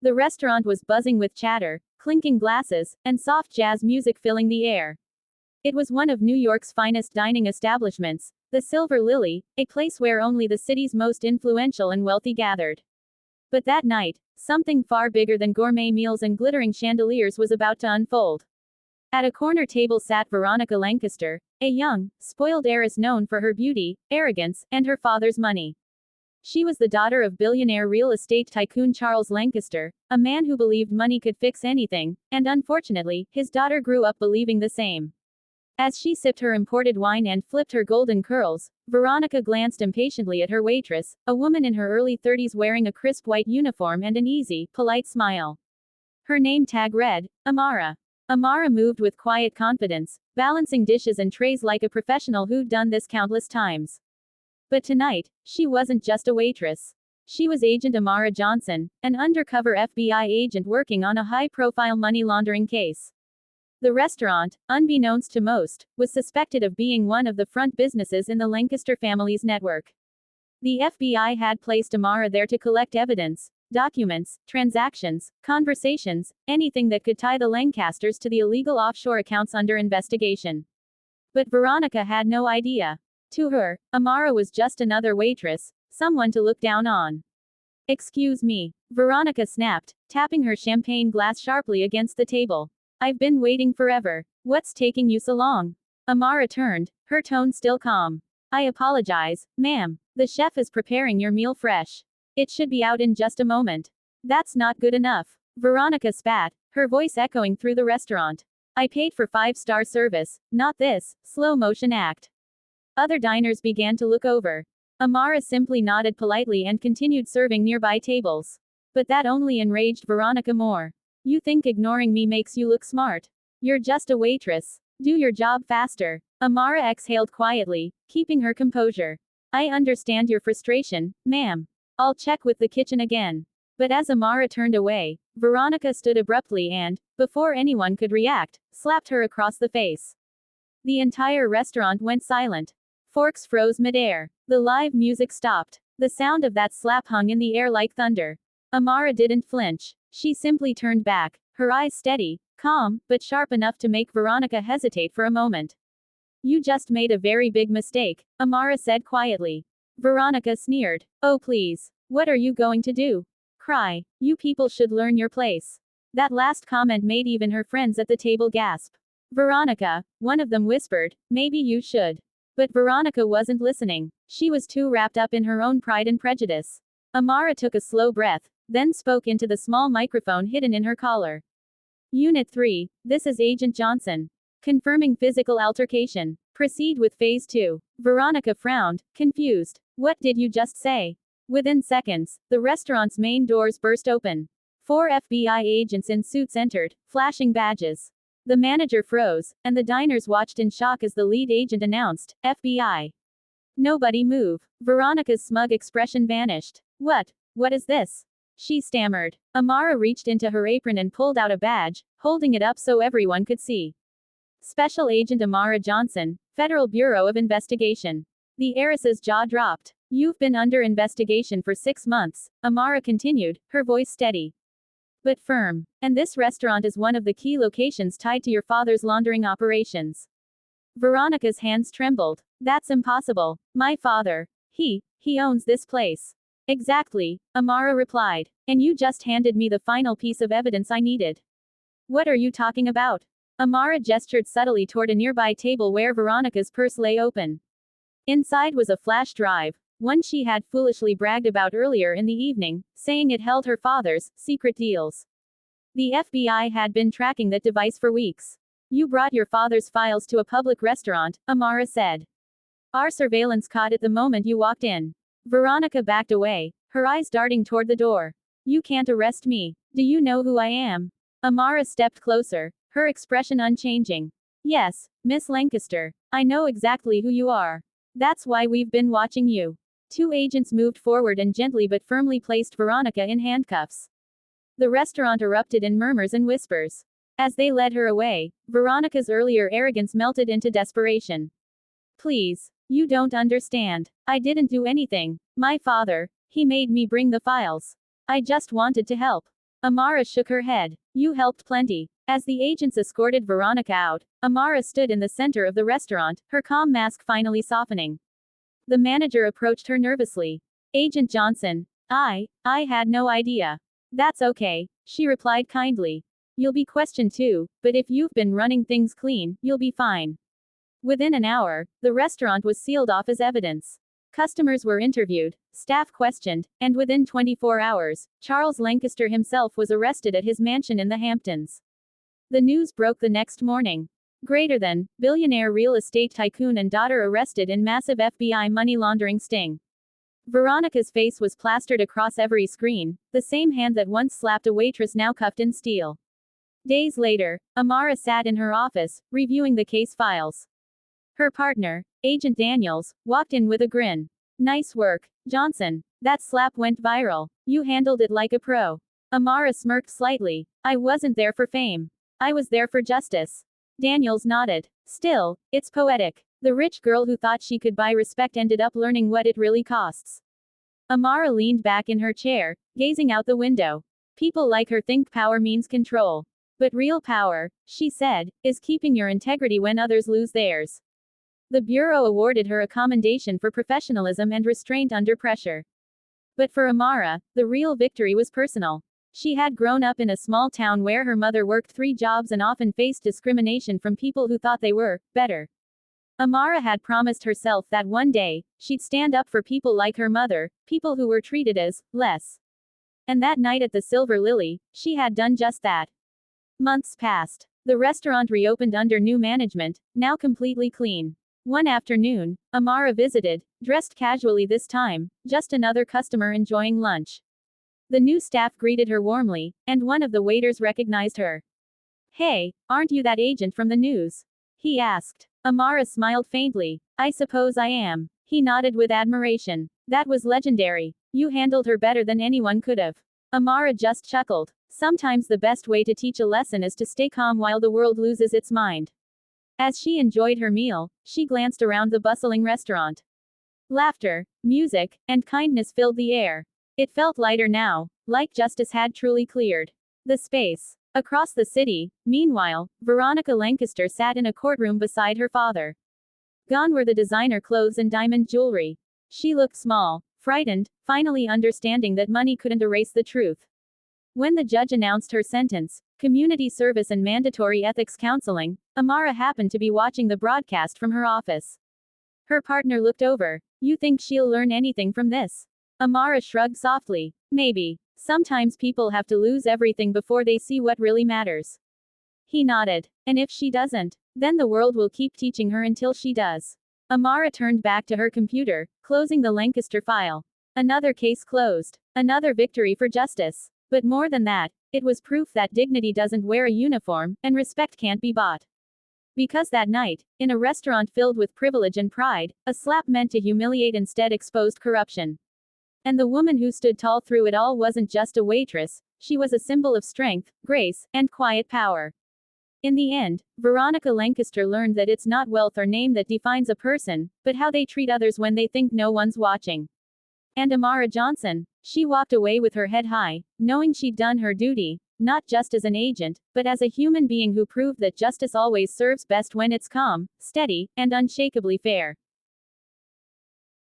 The restaurant was buzzing with chatter, clinking glasses, and soft jazz music filling the air. It was one of New York's finest dining establishments, the Silver Lily, a place where only the city's most influential and wealthy gathered. But that night, something far bigger than gourmet meals and glittering chandeliers was about to unfold. At a corner table sat Veronica Lancaster, a young, spoiled heiress known for her beauty, arrogance, and her father's money. She was the daughter of billionaire real estate tycoon Charles Lancaster, a man who believed money could fix anything, and unfortunately, his daughter grew up believing the same. As she sipped her imported wine and flipped her golden curls, Veronica glanced impatiently at her waitress, a woman in her early 30s wearing a crisp white uniform and an easy, polite smile. Her name tag read, Amara. Amara moved with quiet confidence, balancing dishes and trays like a professional who'd done this countless times. But tonight, she wasn't just a waitress. She was Agent Amara Johnson, an undercover FBI agent working on a high-profile money laundering case. The restaurant, unbeknownst to most, was suspected of being one of the front businesses in the Lancaster family's network. The FBI had placed Amara there to collect evidence, documents, transactions, conversations, anything that could tie the Lancasters to the illegal offshore accounts under investigation. But Veronica had no idea. To her, Amara was just another waitress, someone to look down on. "Excuse me," Veronica snapped, tapping her champagne glass sharply against the table. "I've been waiting forever. What's taking you so long?" Amara turned, her tone still calm. "I apologize, ma'am. The chef is preparing your meal fresh. It should be out in just a moment." "That's not good enough." Veronica spat, her voice echoing through the restaurant. "I paid for 5-star service, not this slow-motion act." Other diners began to look over. Amara simply nodded politely and continued serving nearby tables. But that only enraged Veronica more. "You think ignoring me makes you look smart? You're just a waitress. Do your job faster." Amara exhaled quietly, keeping her composure. "I understand your frustration, ma'am. I'll check with the kitchen again." But as Amara turned away, Veronica stood abruptly and, before anyone could react, slapped her across the face. The entire restaurant went silent. Forks froze midair. The live music stopped. The sound of that slap hung in the air like thunder. Amara didn't flinch. She simply turned back, her eyes steady, calm, but sharp enough to make Veronica hesitate for a moment. "You just made a very big mistake," Amara said quietly. Veronica sneered. "Oh please. What are you going to do? Cry? You people should learn your place." That last comment made even her friends at the table gasp. "Veronica," one of them whispered, "maybe you should." But Veronica wasn't listening. She was too wrapped up in her own pride and prejudice. Amara took a slow breath, then spoke into the small microphone hidden in her collar. "Unit 3, this is Agent Johnson. Confirming physical altercation. Proceed with Phase 2. Veronica frowned, confused. "What did you just say?" Within seconds, the restaurant's main doors burst open. 4 FBI agents in suits entered, flashing badges. The manager froze, and the diners watched in shock as the lead agent announced, "FBI." "Nobody move." Veronica's smug expression vanished. What is this?" she stammered. Amara reached into her apron and pulled out a badge, holding it up so everyone could see. "Special Agent Amara Johnson, Federal Bureau of Investigation." The heiress's jaw dropped. "You've been under investigation for 6 months, Amara continued, her voice steady but firm. "And this restaurant is one of the key locations tied to your father's laundering operations." Veronica's hands trembled. "That's impossible. My father. He owns this place." "Exactly," Amara replied. "And you just handed me the final piece of evidence I needed." "What are you talking about?" Amara gestured subtly toward a nearby table where Veronica's purse lay open. Inside was a flash drive, one she had foolishly bragged about earlier in the evening, saying it held her father's secret deals. The FBI had been tracking that device for weeks. "You brought your father's files to a public restaurant," Amara said. "Our surveillance caught it the moment you walked in." Veronica backed away, her eyes darting toward the door. "You can't arrest me. Do you know who I am?" Amara stepped closer, her expression unchanging. "Yes, Miss Lancaster. I know exactly who you are. That's why we've been watching you." 2 agents moved forward and gently but firmly placed Veronica in handcuffs. The restaurant erupted in murmurs and whispers. As they led her away, Veronica's earlier arrogance melted into desperation. "Please. You don't understand. I didn't do anything. My father, he made me bring the files. I just wanted to help." Amara shook her head. You helped plenty. As the agents escorted Veronica out, Amara stood in the center of the restaurant, her calm mask finally softening. The manager approached her nervously. Agent Johnson. I had no idea. That's okay, she replied kindly. You'll be questioned too, but if you've been running things clean, you'll be fine. Within an hour, the restaurant was sealed off as evidence. Customers were interviewed, staff questioned, and within 24 hours, Charles Lancaster himself was arrested at his mansion in the Hamptons. The news broke the next morning. Greater than, billionaire real estate tycoon and daughter arrested in massive FBI money laundering sting. Veronica's face was plastered across every screen, the same hand that once slapped a waitress now cuffed in steel. Days later, Amara sat in her office, reviewing the case files. Her partner, Agent Daniels, walked in with a grin. Nice work, Johnson. That slap went viral. You handled it like a pro. Amara smirked slightly. I wasn't there for fame. I was there for justice. Daniels nodded. Still, it's poetic. The rich girl who thought she could buy respect ended up learning what it really costs. Amara leaned back in her chair, gazing out the window. People like her think power means control. But real power, she said, is keeping your integrity when others lose theirs. The Bureau awarded her a commendation for professionalism and restraint under pressure. But for Amara, the real victory was personal. She had grown up in a small town where her mother worked 3 jobs and often faced discrimination from people who thought they were better. Amara had promised herself that one day, she'd stand up for people like her mother, people who were treated as less. And that night at the Silver Lily, she had done just that. Months passed. The restaurant reopened under new management, now completely clean. One afternoon, Amara visited, dressed casually this time, just another customer enjoying lunch. The new staff greeted her warmly, and one of the waiters recognized her. Hey, aren't you that agent from the news? He asked. Amara smiled faintly. I suppose I am. He nodded with admiration. That was legendary. You handled her better than anyone could have. Amara just chuckled. Sometimes the best way to teach a lesson is to stay calm while the world loses its mind. As she enjoyed her meal, she glanced around the bustling restaurant. Laughter, music, and kindness filled the air. It felt lighter now, like justice had truly cleared the space. Across the city, meanwhile, Veronica Lancaster sat in a courtroom beside her father. Gone were the designer clothes and diamond jewelry. She looked small, frightened, finally understanding that money couldn't erase the truth. When the judge announced her sentence, community service and mandatory ethics counseling, Amara happened to be watching the broadcast from her office. Her partner looked over. You think she'll learn anything from this? Amara shrugged softly. Maybe. Sometimes people have to lose everything before they see what really matters. He nodded. And if she doesn't, then the world will keep teaching her until she does. Amara turned back to her computer, closing the Lancaster file. Another case closed. Another victory for justice. But more than that, it was proof that dignity doesn't wear a uniform, and respect can't be bought. Because that night, in a restaurant filled with privilege and pride, a slap meant to humiliate instead exposed corruption. And the woman who stood tall through it all wasn't just a waitress, she was a symbol of strength, grace, and quiet power. In the end, Veronica Lancaster learned that it's not wealth or name that defines a person, but how they treat others when they think no one's watching. And Amara Johnson, she walked away with her head high, knowing she'd done her duty, not just as an agent, but as a human being who proved that justice always serves best when it's calm, steady, and unshakably fair.